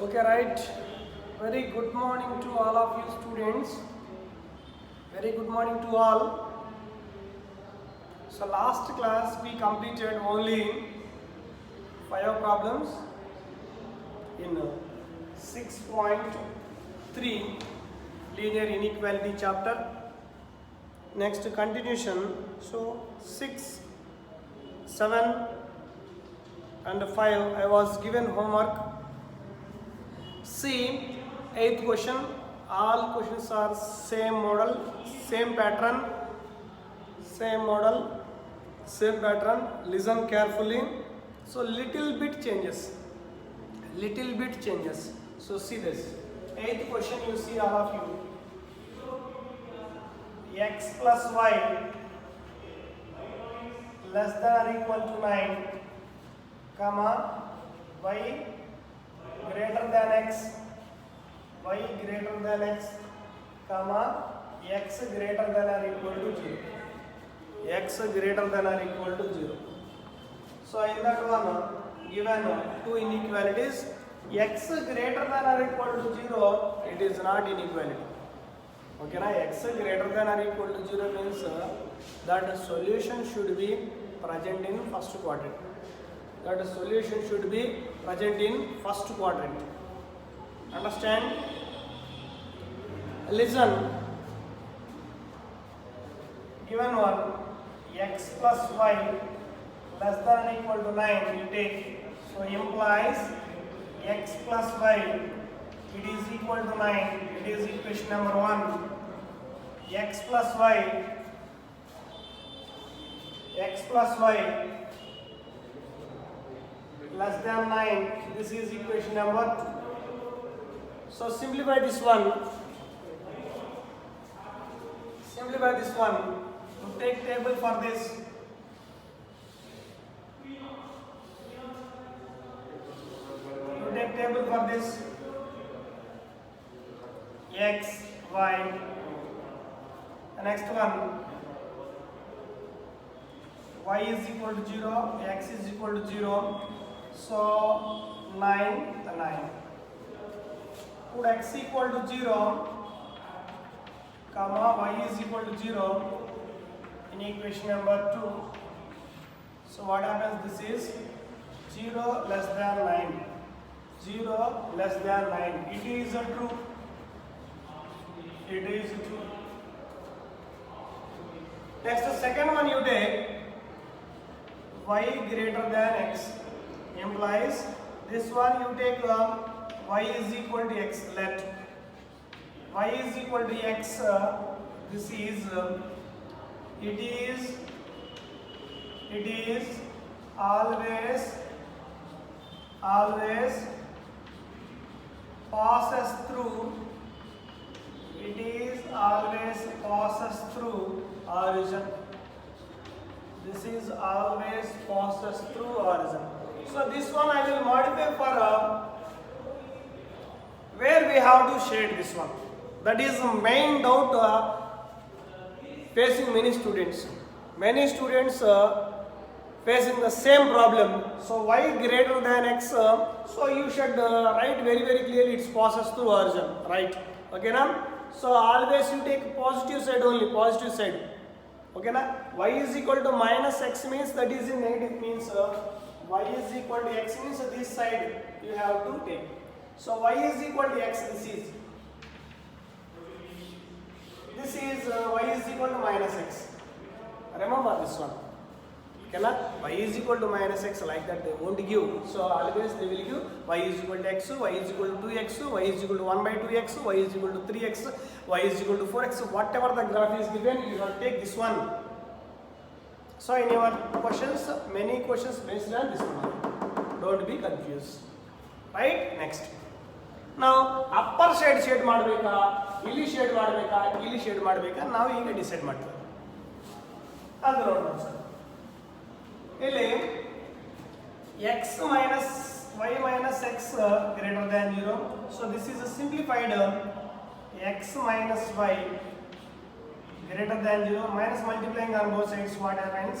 Okay, right. Very good morning to all of you students. Very good morning to all. So last class we completed only 5 problems in 6.3 linear inequality chapter. Next continuation. So 6, 7 and 5 I was given homework. See, 8th question, all questions are same model, same pattern, same model, same pattern. Listen carefully. So little bit changes, little bit changes. So see this, 8th question you see all of you. X plus y less than or equal to 9, comma, y greater than x, y greater than x, comma, x greater than or equal to 0, x greater than or equal to 0. So in that one given two inequalities, x greater than or equal to 0, it is not inequality. Okay, na? X greater than or equal to 0 means that the solution should be present in first quadrant. That the solution should be present in first quadrant. Understand? Listen. Given one, x plus y less than or equal to 9 you take. So implies x plus y it is equal to 9. It is equation number 1. X plus y less than 9. This is equation number 2. So simplify this one. Simplify this one. You take table for this. You take table for this. X, y. The next one. Y is equal to 0, x is equal to 0. So 9, the 9. Put x equal to 0, comma, y is equal to 0 in equation number 2. So what happens? This is 0 less than 9. 0 less than 9. It is a true. It is true. Next, the second one you take y greater than x implies this one you take y is equal to x. Let y is equal to x. This is it is always passes through. It is always passes through origin. This is always passes through origin. So this one I will modify for where we have to shade this one. That is the main doubt facing many students. Many students facing the same problem. So y greater than x. So you should write very clearly it's passes through origin. Right? Okay now. So always you take positive side only. Positive side. Okay na? Y is equal to minus x means that is in negative means y is equal to x means this side you have to take. So y is equal to x. This is y is equal to minus x. Remember this one. Okay na? Y is equal to minus x, like that they won't give. So always they will give y is equal to x, y is equal to 2x, y is equal to 1 by 2x, y is equal to 3x, y is equal to 4x. Whatever the graph is given, you have to take this one. So in your questions, many questions based on this one. Don't be confused. Right? Next. Now upper side shade ಮಾಡಬೇಕಾ, ಇಲ್ಲಿ shade ಮಾಡಬೇಕಾ, ಇಲ್ಲಿ shade ಮಾಡಬೇಕಾ, ನಾವು ಈಗ decide ಮಾಡ್ತೀವಿ. ಅದು ನೋಡೋಣ ಸರ್. ಇಲ್ಲಿ x minus y minus x greater than 0. So this is a simplified x minus y greater than 0 minus multiplying on both sides. What happens?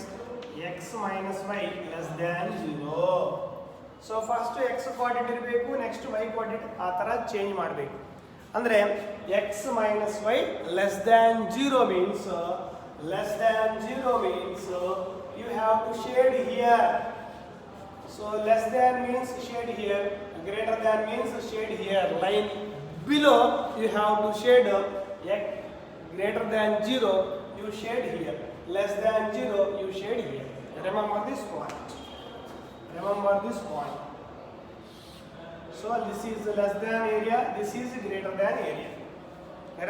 X minus y less than 0. So first x coordinate ಇರಬೇಕು, next y coordinate ಆ ಥರ change ಮಾಡಬೇಕು. ಅಂದರೆ x minus y less than zero means you have to shade here. So less than means shade here, greater than means shade here. Line below you have to shade greater than 0 you shade here, less than 0 you shade here. Remember this point. So this is less than area, this is greater than area.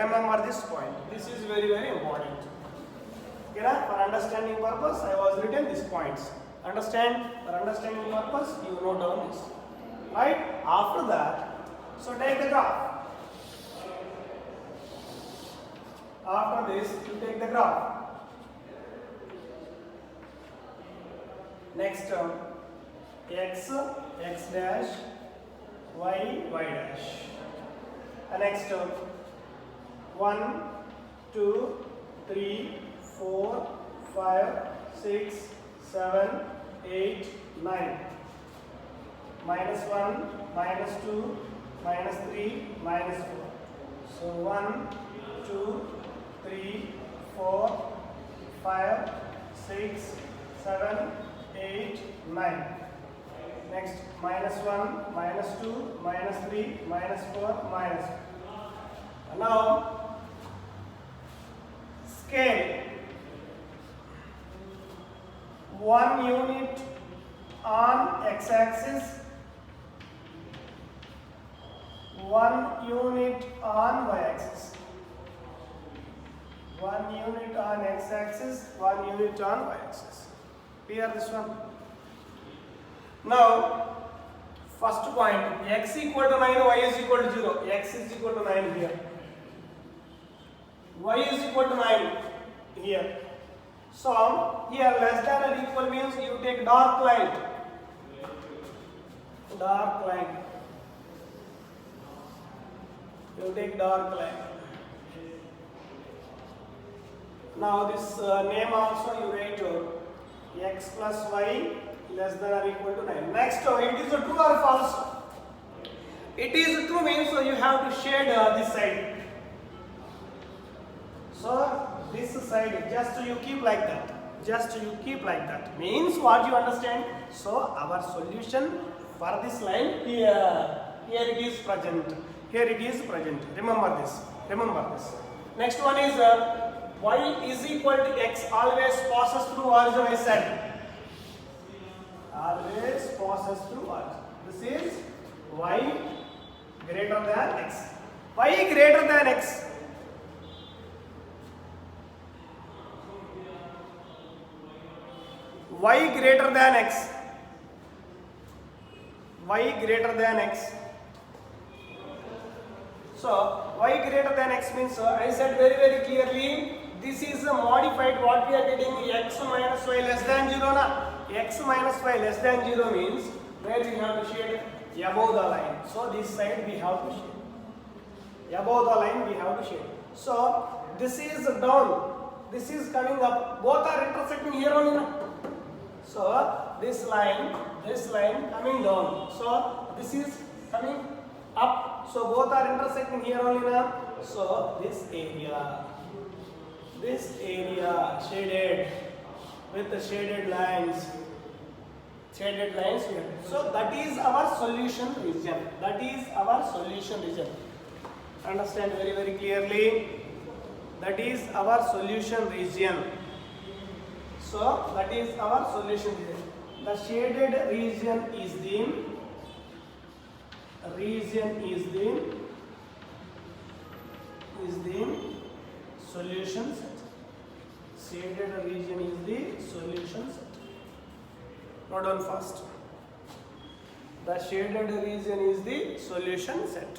Remember this point. This is very important. Okay, for understanding purpose I was written these points. Understand? For understanding purpose you note down this. Right? After that, so take the graph. After this, you take the graph. Next term, x dash, y dash. The next term, 1, 2, 3, 4, 5, 6, 7, 8, 9. Minus 1, minus 2, minus 3, minus 4. So 1, 2, 3, 4, 5, 6, 7, 8, 9. Next, minus 1, minus 2, minus 3, minus 4, minus 4. Now, scale. 1 unit on x-axis, 1 unit on y-axis. 1 unit on x-axis, 1 unit on y-axis. Clear this one? Now, first point, x equal to 9, y is equal to 0. X is equal to 9 here. Y is equal to 9 here. So, here less than or equal means you take dark line. You take dark line. Now this name also you write x plus y less than or equal to 9. Next, it is a true or false? It is true means you have to shade this side. So this side just you keep like that. Means what you understand? So our solution for this line here it is present. Remember this. Next one is y is equal to x always passes through origin I said. Always passes through origin. This is y greater than x. Y greater than x. Y greater than x. So y greater than x means I said very clearly. This is modified. What we are getting x minus y less than 0 na. X minus y less than 0 means where we have to shade above the line. So this side we have to shade. Above the line we have to shade. So this is down. This is coming up. Both are intersecting here only na. So this line coming down. So this is coming up. So both are intersecting here only na. So this area shaded with the shaded lines here. So that is our solution region. Understand very clearly. That is our solution region. So that is our solution region. The shaded region is the solution set. Shaded region is the solution set. Note down fast. The shaded region is the solution set.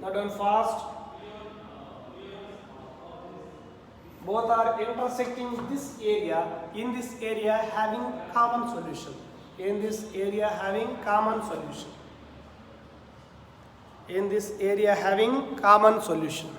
Note down fast. Both are intersecting this area. In this area having common solution. In this area having common solution.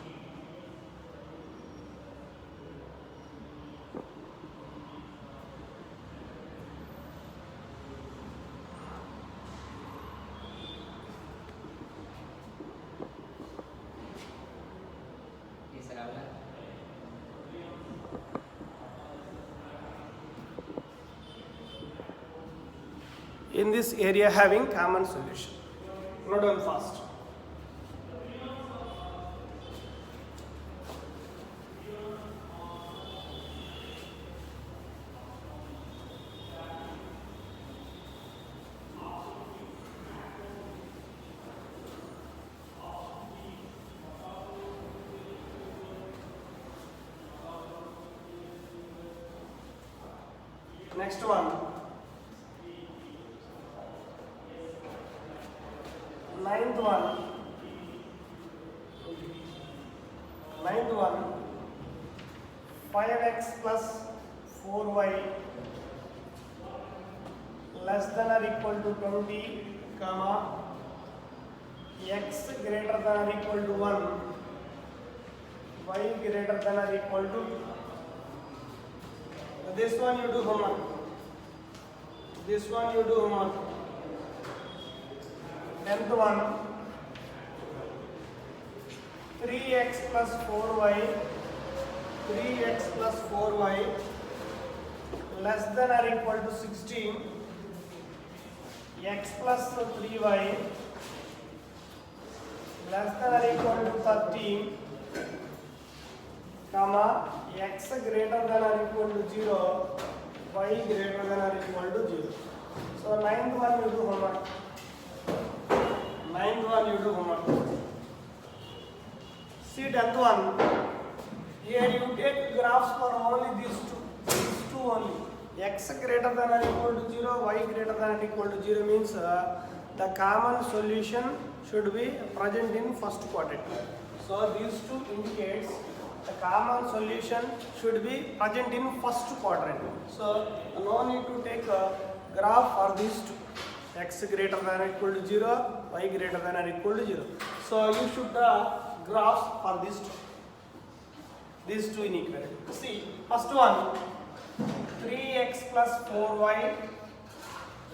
in this area having common solution. Note down fast. Next one, ninth one, 5x plus 4y less than or equal to 20, comma, x greater than or equal to 1, y greater than or equal to 2. This one you do homework. This one you do homework. 10th one, 3x plus 4y, 3x plus 4y less than or equal to 16, x plus 3y less than or equal to 13, comma, x greater than or equal to 0, y greater than or equal to 0. So 9th one you do homework. 9th one you do homework. See 10th one. Here you take graphs for only these two only. X greater than or equal to 0, y greater than or equal to 0 means the common solution should be present in first quadrant. So these two indicates the common solution should be present in first quadrant. So no need to take a graph for these two. X greater than or equal to 0, y greater than or equal to 0. So you should draw graphs for these two inequality. See, first one, 3x plus 4y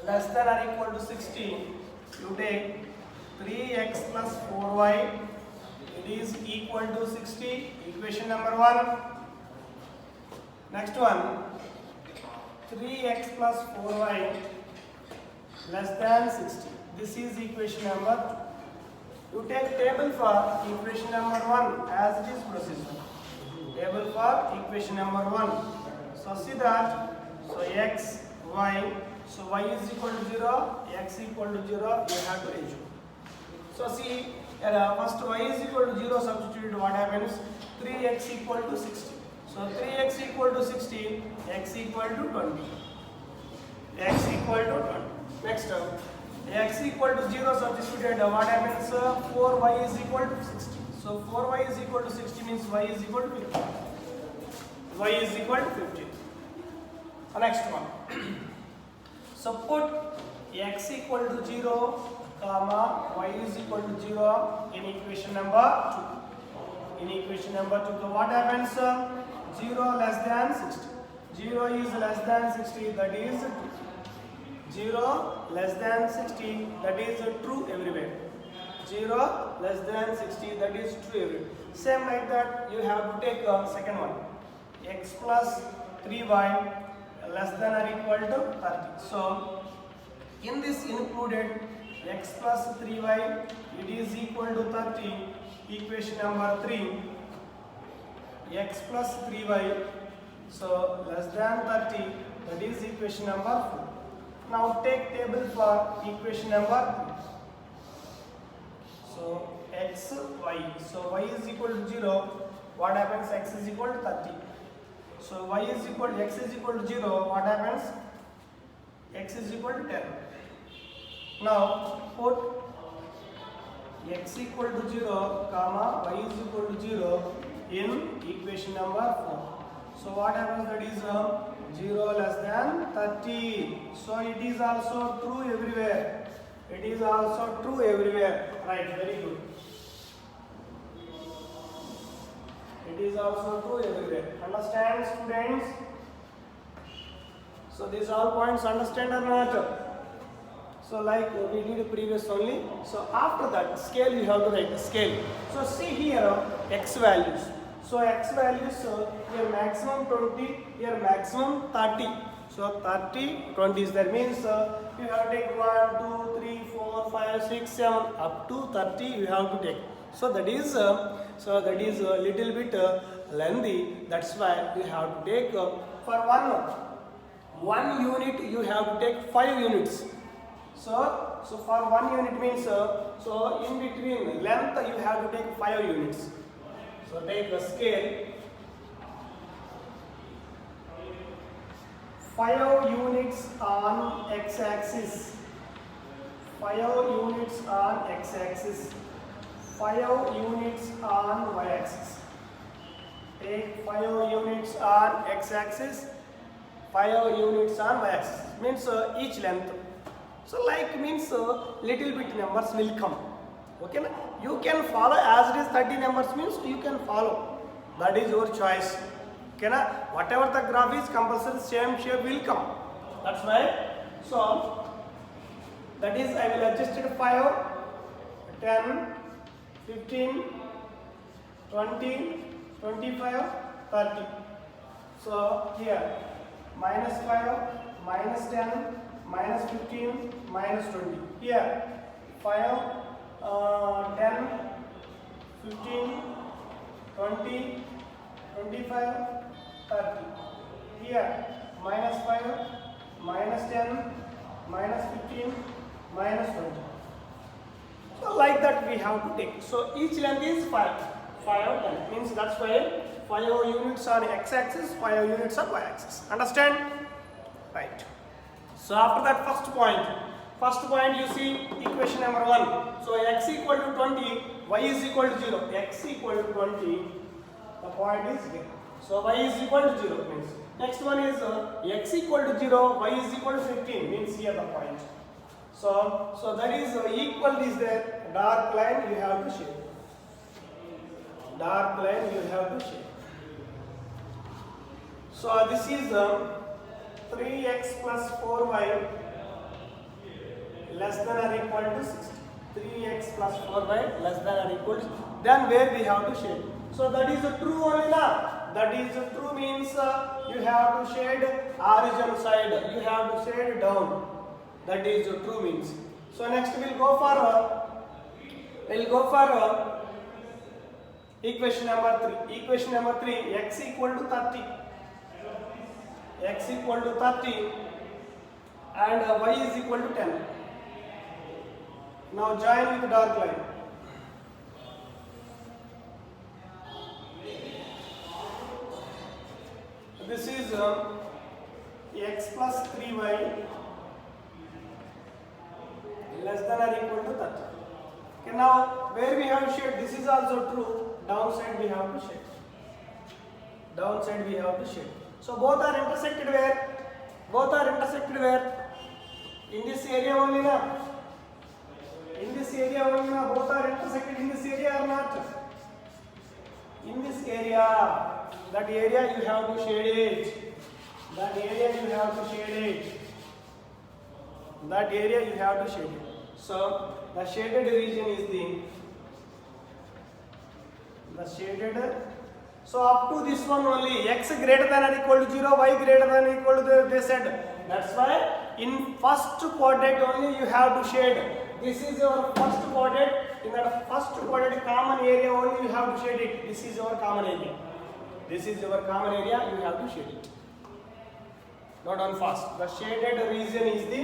less than or equal to 16. You take 3x plus 4y, it is equal to 60, equation number 1. Next one, 3x plus 4y less than 60. This is equation number 2. You take table for equation number 1 as it is procedure. Table for equation number 1. So see that, so x, y, so y is equal to 0, x equal to 0, you have to assume. So see, first y is equal to 0 substitute, what happens? 3x equal to 60. So 3x equal to 60, x equal to 20. X equal to 20. Next term, x equal to 0 substituted, what happens? 4y is equal to 60. So 4y is equal to 60 means y is equal to 50. Y is equal to 50. Next one. So put x equal to 0, comma, y is equal to 0 in equation number 2. In equation number 2, so what happens? 0 less than 60. 0 is less than 60, that is true. 0 less than 60, that is true everywhere. 0 less than 60, that is true everywhere. Same like that, you have to take a second one. X plus 3y less than or equal to 30. So in this included x plus 3y, it is equal to 30. Equation number 3, x plus 3y, so less than 30, that is equation number 4. Now take table for equation number 3. So x, y, so y is equal to 0, what happens? X is equal to 30. So y is equal to, x is equal to 0, what happens? X is equal to 10. Now put x equal to 0, comma, y is equal to 0 in equation number 4. So what happens? That is 0 less than 30. So it is also true everywhere. It is also true everywhere. Right, very good. It is also true everywhere. Understand, students? So these all points understand or not? So like we did previous only. So after that scale you have to write the scale. So see here x values. So x values here maximum 20, here maximum 30. So 30, 20 is there, means you have to take 1, 2, 3, 4, 5, 6, 7 up to 30 you have to take. So that is a little bit lengthy. That's why you have to take for one unit you have to take 5 units. So for 1 unit means so in between length you have to take 5 units. So take the scale. 5 units on x-axis, 5 units on x-axis, 5 units on y-axis. Take 5 units on x-axis, 5 units on y-axis. Means each length. So like means little bit numbers will come. Okay, na? You can follow as it is 30 numbers means you can follow. That is your choice. Okay, na? Whatever the graph is, compulsory same shape will come. That's why. So that is I will adjust it 5, 10, 15, 20, 25, 30. So here minus 5, minus 10, minus 15, minus 20. Here 5, 10, 15, 20, 25, 30. Here minus 5, minus 10, minus 15, minus 20. So like that we have to take. So each length is 5, 5, 10. Means that's why 5 units on x-axis, 5 units on y-axis. Understand? Right. So after that first point you see equation number 1. So x equal to 20, y is equal to 0. X equal to 20, the point is here. So y is equal to 0 means. Next one is x equal to 0, y is equal to 15 means here the point. So that is equal is there. Dark line you have to shade. Dark line you have to shade. So this is 3x plus 4y less than or equal to 60. 3x plus 4y less than or equal to 60. Then where we have to shade. So that is true only now. That is true means you have to shade origin side. You have to shade down. That is true means. So next we'll go for equation number 3. Equation number 3, x equal to 30. X equal to 30 and y is equal to 10. Now join with the dark line. This is x plus 3y less than or equal to 30. Okay, now where we have shade, this is also true. Downside we have to shade. Downside we have to shade. So both are intersected where? Both are intersected where? In this area only na? In this area only na? Both are intersected in this area or not? In this area. That area you have to shade it. That area you have to shade it. That area you have to shade it. So the shaded region is the shaded. So up to this one only, x greater than or equal to 0, y greater than or equal to 0, they said. That's why in first quadrant only you have to shade. This is your first quadrant. In that first quadrant common area only you have to shade it. This is your common area. This is your common area, you have to shade it. Not on first. The shaded region is the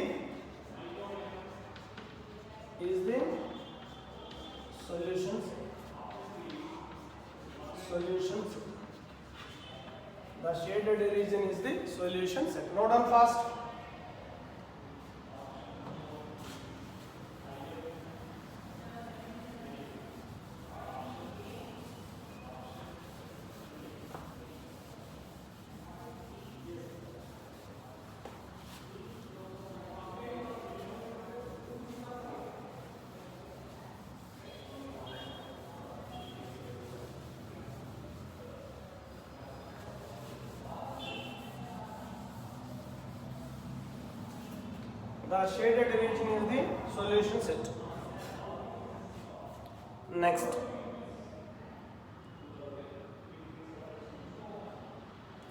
solution set. Solution set. The shaded region is the solution set. Note on first. The shaded region is the solution set. Next,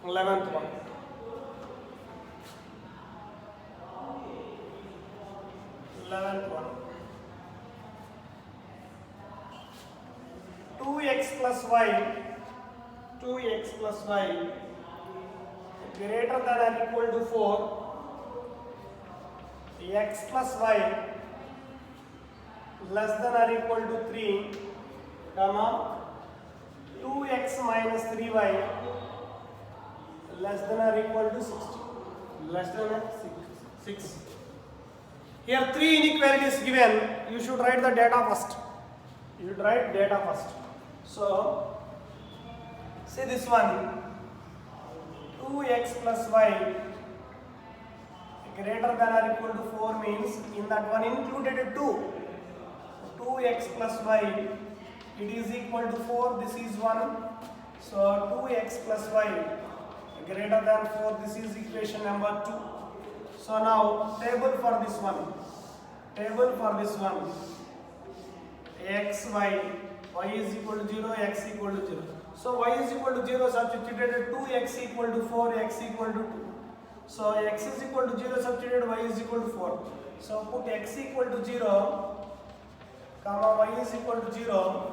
11th one. 11th one. 2x plus y greater than or equal to 4, x plus y less than or equal to 3, comma 2x minus 3y less than or equal to 60, less than or 6. Here 3 inequalities given. You should write the data first. You should write data first. So see this one, 2x plus y greater than or equal to 4 means in that one included 2. 2x plus y, it is equal to 4, this is 1. So 2x plus y greater than 4, this is equation number 2. So now table for this one, x, y is equal to 0, x equal to 0. So y is equal to 0 substituted 2x equal to 4, x equal to 2. So x is equal to 0 substituted y is equal to 4. So put x equal to 0, comma y is equal to 0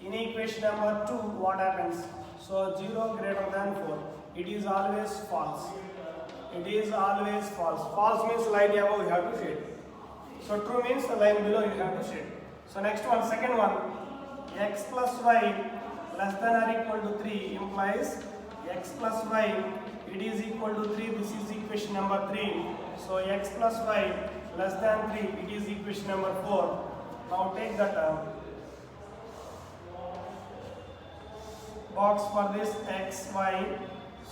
in equation number 2. What happens? So 0 greater than 4. It is always false. It is always false. False means line above you have to shade. So true means the line below you have to shade. So next one, second one, x plus y less than or equal to 3 implies x plus y, it is equal to 3. This is equation number 3. So x plus y less than 3, it is equation number 4. Now take the term. Box for this x, y.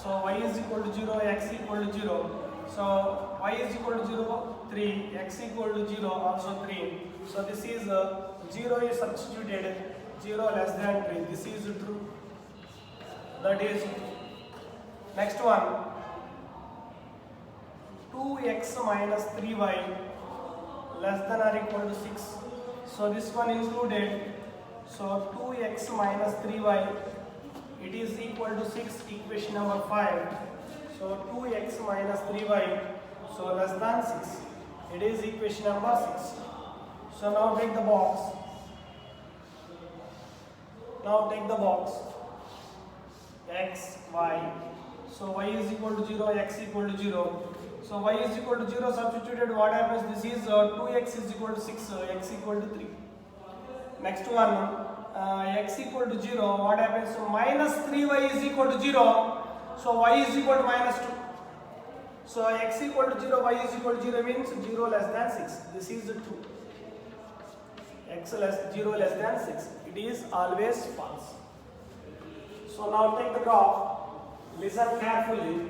So y is equal to 0, x equal to 0. So y is equal to 0, 3, x equal to 0, also 3. So this is 0 is substituted, 0 less than 3. This is true. That is next one, 2x minus 3y less than or equal to 6. So this one included. So 2x minus 3y, it is equal to 6, equation number 5. So 2x minus 3y, so less than 6. It is equation number 6. So now take the box. X, y. So y is equal to 0, x equal to 0. So y is equal to 0 substituted, what happens? This is 2x is equal to 6, x equal to 3. Next one, x equal to 0, what happens? So minus 3y is equal to 0. So y is equal to minus 2. So x equal to 0, y is equal to 0 means 0 less than 6. This is true. X less 0 less than 6. It is always false. So now take the graph. Listen carefully.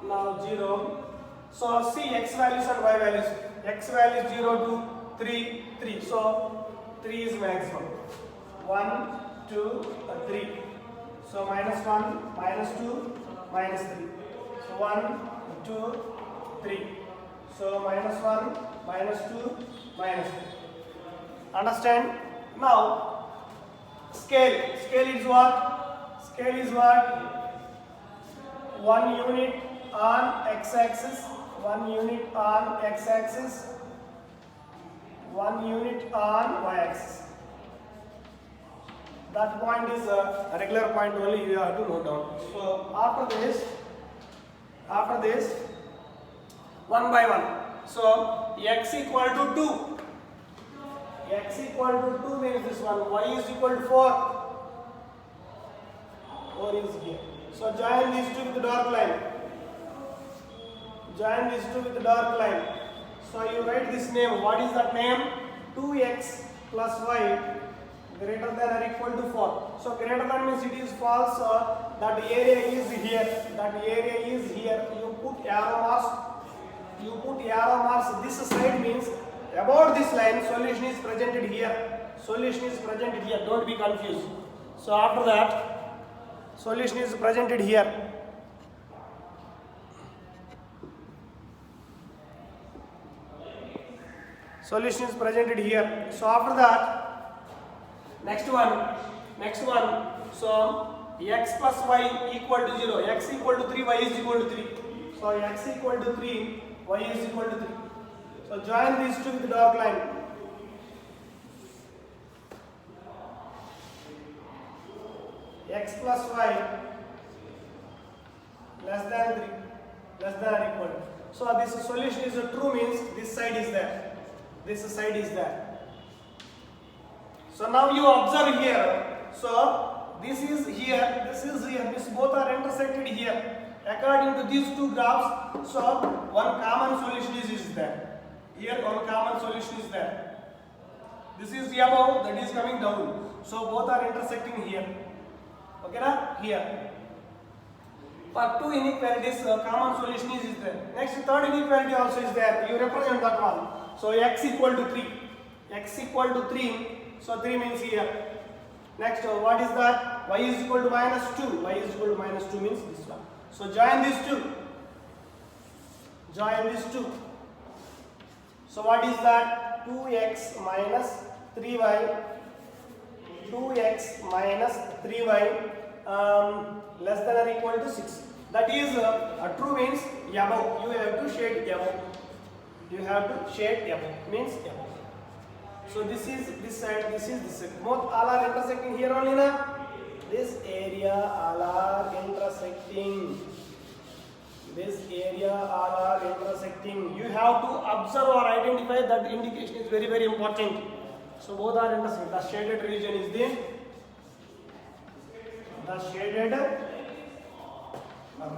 Now 0. So see x values and y values. X value is 0 to 3, 3. So 3 is maximum. 1, 2, 3. So minus 1, minus 2, minus 3. So 1, 2, 3. So minus 1, minus 2, minus 3. Understand? Now scale. Scale is what? Scale is what? 1 unit on x-axis, 1 unit on x-axis, 1 unit on y-axis. That point is a regular point only, you have to note down. So after this, one by one. So x equal to 2. X equal to 2 means this one. Y is equal to 4. 4 is here. So join these two with the dark line. Join these two with the dark line. So you write this name. What is that name? 2x plus y greater than or equal to 4. So greater than means it is false. That area is here. That area is here. You put arrow marks. You put arrow marks. This side means about this line. Solution is presented here. Solution is presented here. Don't be confused. So after that, solution is presented here. Solution is presented here. So after that, next one. So x plus y equal to 0, x equal to 3, y is equal to 3. So x equal to 3, y is equal to 3. So join these two with the dark line. X plus y less than 3, less than or equal to. So this solution is true, means this side is there, this side is there. So now you observe here. So this is here, this is here, this both are intersected here. According to these two graphs, so one common solution is there. Here one common solution is there. This is above, that is coming down. So both are intersecting here. Okay na? Here. For two inequalities, common solution is there. Next, third inequality also is there. You represent that one. So x equal to 3. X equal to 3. So 3 means here. Next, what is that? Y is equal to minus 2. Y is equal to minus 2 means this one. So join these two. Join these two. So what is that? 2x minus 3y. 2x minus 3y less than or equal to 6. That is true, means above. You have to shade above. You have to shade above, means above. So this is this side, this is this side. Both all are intersecting here only na. This area all are intersecting. This area all are intersecting. You have to observe or identify that indication is very, very important. So both are intersecting. The shaded region is the shaded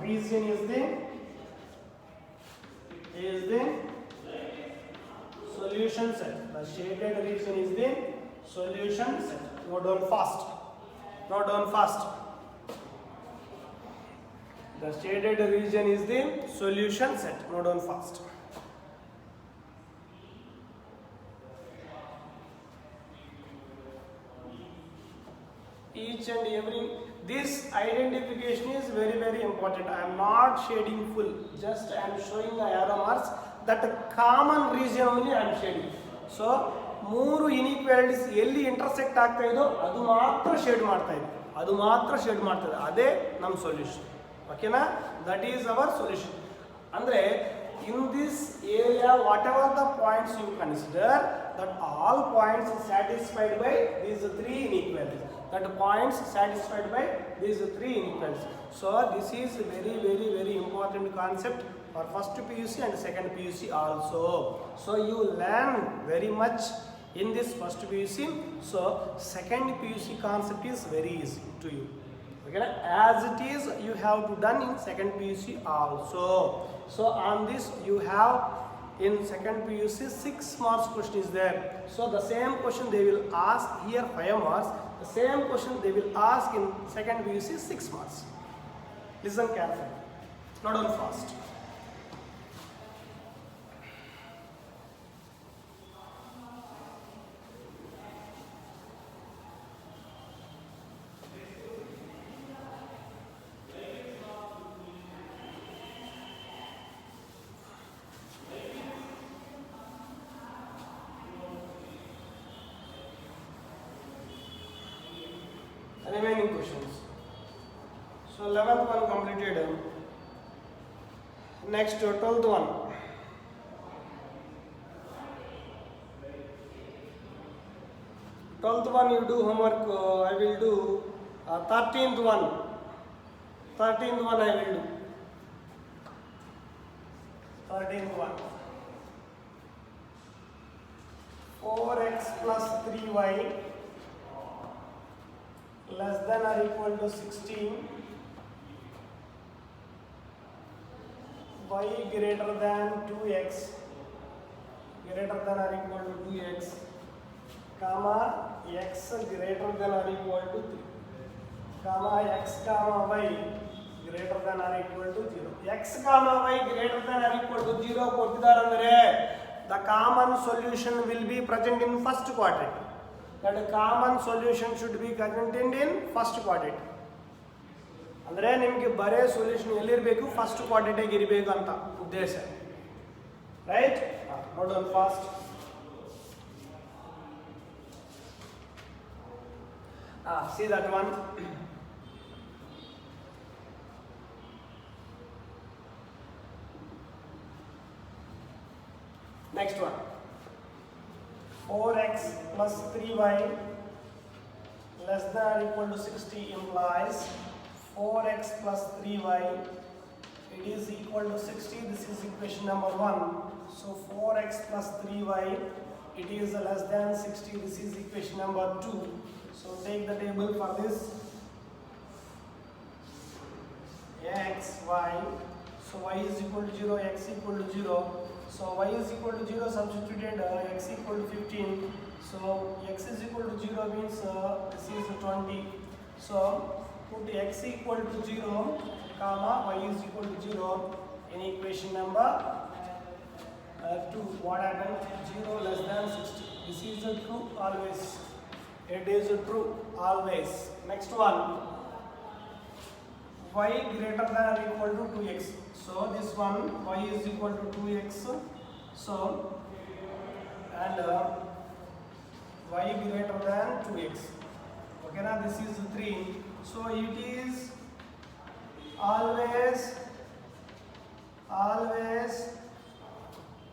region is the solution set. The shaded region is the solution set. Note down fast. Note down fast. The shaded region is the solution set. Note down fast. Each and every, this identification is very, very important. I am not shading full, just I am showing the arrow marks. That common region only I am shading. So ಮೂರು inequalities ಎಲ್ಲಿ intersect ಆಗ್ತಾ ಇದೋ ಅದು ಮಾತ್ರ shade ಮಾಡ್ತಾ ಇದೆ, ಅದು ಮಾತ್ರ ಶೇಡ್ ಮಾಡ್ತದೆ. ಅದೇ ನಮ್ಮ ಸೊಲ್ಯೂಷನ್. ಓಕೆನಾ? That is our solution. ಅಂದರೆ in this area whatever the points you consider, that all points satisfied by these three inequalities. That points satisfied by these three inequalities. So this is very, very, very important concept for first PUC and second PUC also. So you learn very much in this first PUC. So second PUC concept is very easy to you. Okay, as it is you have to done in second PUC also. So on this you have in second PUC 6 marks question is there. So the same question they will ask here 5 marks. The same question they will ask in second PUC 6 marks. Listen carefully. Not on fast. Remaining questions. So 11th one completed. Next 12th one. 12th one you do homework. I will do 13th one. 13th one I will do. 13th one. 4x plus 3y less than or equal to 16, y greater than 2x greater than or equal to 2x, comma x greater than or equal to 3, comma x comma y greater than or equal to 0. X comma y greater than or equal to 0 ಕೊಟ್ಟಿದ್ದಾರೆ ಅಂದರೆ the common solution will be present in first quadrant. That a common solution should be contained in first quadrant. ಅಂದರೆ ನಿಮಗೆ ಬರೇ solution ಎಲ್ಲಿರಬೇಕು, first ಕ್ವಾಡ್ರಂಟಿಗೆ ಇರಬೇಕು ಅಂತ ಉದ್ದೇಶ. Right? Note down fast. See that one. Next one, 4x plus 3y less than or equal to 60 implies 4x plus 3y it is equal to 60. This is equation number 1. So 4x plus 3y it is less than 60. This is equation number 2. So take the table for this. X, y. So y is equal to 0, x equal to 0. So y is equal to 0 substituted x equal to 15. So x is equal to 0 means this is 20. So put x equal to 0 comma y is equal to 0 in equation number 2. What happens? 0 less than 60. This is true always. It is true always. Next one, y greater than or equal to 2x. So this one y is equal to 2x. So and y greater than 2x. Okay, now this is 3. So it is always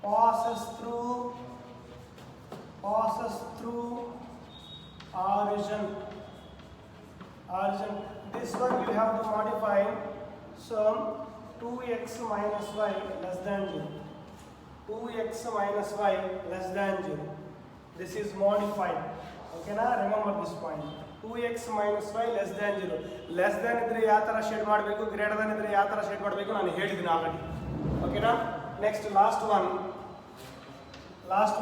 passes through origin. This one you have to modify. So 2x minus y less than 0. 2x minus y less than 0. This is modified. Okay, now remember this point. 2x minus y less than 0. Less than idre ಯಾವ ತರ shade ಮಾಡಬೇಕು, greater than idre ಯಾವ ತರ shade ಮಾಡಬೇಕು ನಾನು ಹೇಳಿದ್ದೀನಿ already. Okay ನಾ? Next last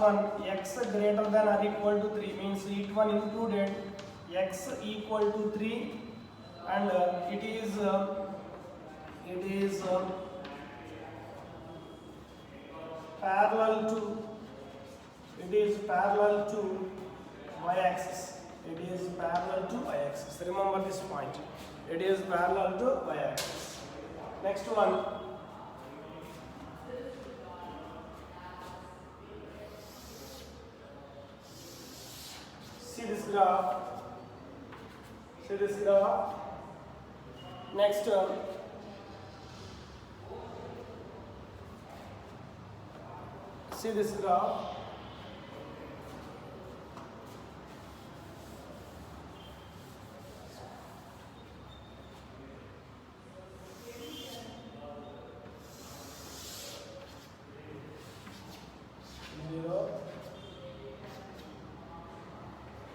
one, x greater than or equal to 3 means it one included x equal to 3 and it is parallel to y-axis. It is parallel to y-axis. Remember this point. It is parallel to y-axis. Next one. See this graph. Next see this graph.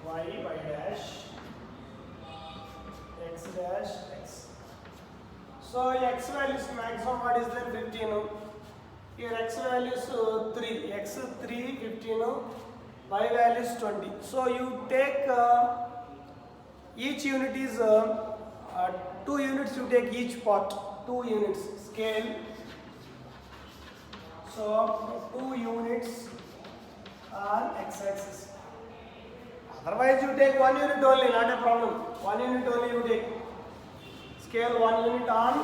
Y dash, x dash, x. So x value is maximum what is there 15. Here x value is 3, x 3, 15, y value is 20. So you take each unit is 2 units, you take each part, 2 units scale. So 2 units on x-axis. Otherwise you take 1 unit only, not a problem. 1 unit only you take. Scale 1 unit on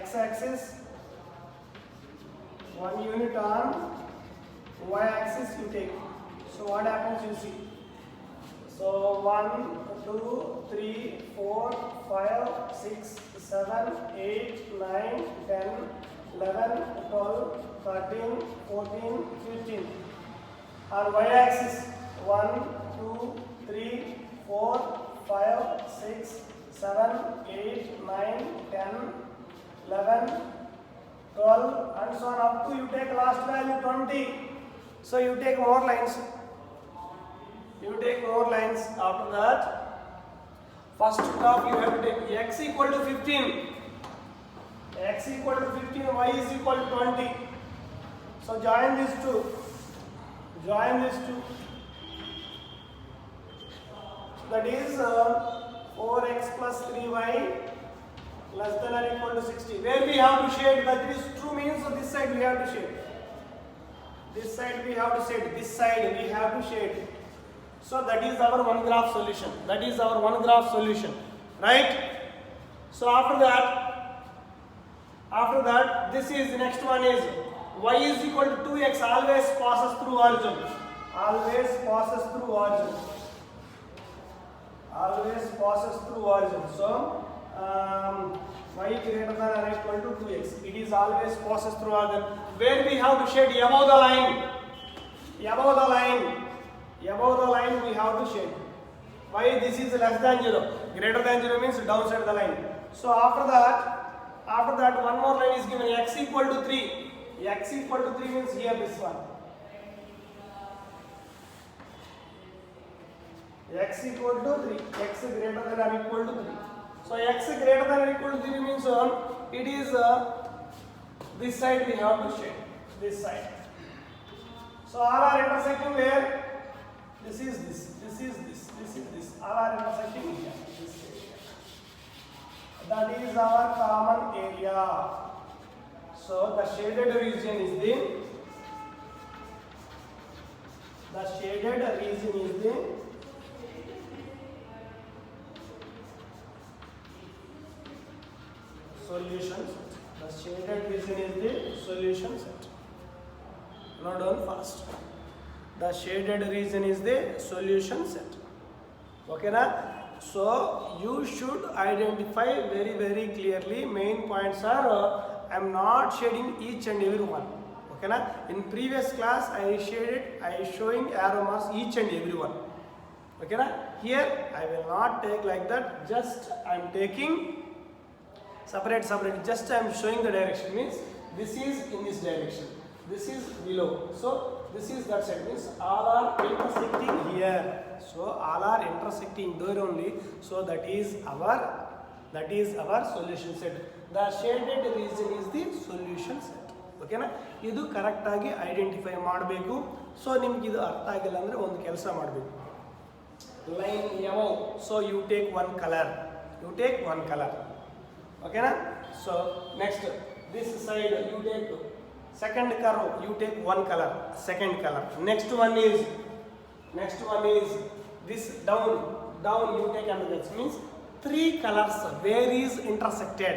x-axis, 1 unit on y-axis you take. So what happens you see. So 1, 2, 3, 4, 5, 6, 7, 8, 9, 10, 11, 12, 13, 14, 15. On y-axis 1, 2, 3, 4, 5, 6, 7, 8, 9, 10, 11, 12 and so on up to you take last value 20. So you take more lines. After that first graph you have to take x equal to 15. X equal to 15, y is equal to 20. So join these two. That is 4x plus 3y less than or equal to 60. Where we have to shade, that is true means so this side we have to shade. This side we have to shade. So that is our one graph solution. Right? So after that this is next one is y is equal to 2x always passes through origin. So y greater than or equal to 2x. It is always passes through other. Where we have to shade above the line. Above the line. Above the line we have to shade. Why this is less than 0? Greater than 0 means downside the line. So after that one more line is given, x equal to 3. X equal to 3 means here this one. X equal to 3. X greater than or equal to 3. So x greater than or equal to 3 means it is this side we have to shade. This side. So all are intersecting where? This is this. This is this. This is this. All are intersecting here. This area. That is our common area. So the shaded region is the solution set. The shaded region is the solution set. Now done fast. The shaded region is the solution set. Okay na? So you should identify very very clearly. Main points are I am not shading each and every one. Okay na? In previous class I showing arrow marks each and every one. Okay na? Here I will not take like that. Just I am taking separate. Just I am showing the direction, means this is in this direction. This is below. So this is that side, means all are intersecting here. So all are intersecting there only. So that is our solution set. The shaded region is the solution set. Okay na? Idu correct agi identify ಮಾಡಬೇಕು. So ನಿಮಗೆ ಇದು ಅರ್ಥ ಆಗಿಲ್ಲ ಅಂದ್ರೆ ಒಂದು ಕೆಲಸ ಮಾಡಬೇಕು. Line above. So you take one color. Okay na? So next this side you take second curve, you take one color, second color. Next one is this down you take another. Means three colors where is intersected.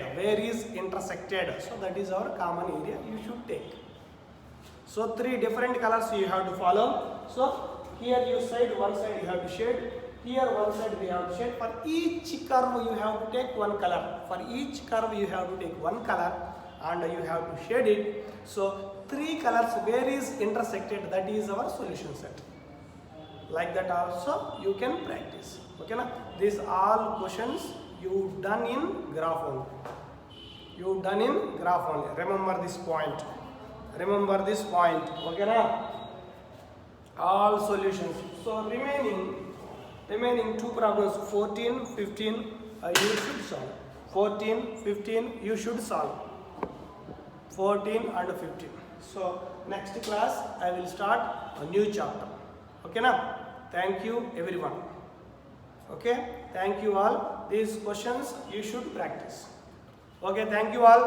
So that is our common area you should take. So three different colors you have to follow. So here one side you have to shade. Here one side we have to shade. For each curve you have to take one color. And you have to shade it. So three colors where is intersected, that is our solution set. Like that also you can practice. Okay na? These all questions you done in graph only. Remember this point. Okay na? All solutions. So remaining two problems, 14, 15 you should solve. 14, 15 you should solve. 14 and 15. So next class I will start a new chapter. Okay na? Thank you everyone. Okay, thank you all. These questions you should practice. Okay, thank you all.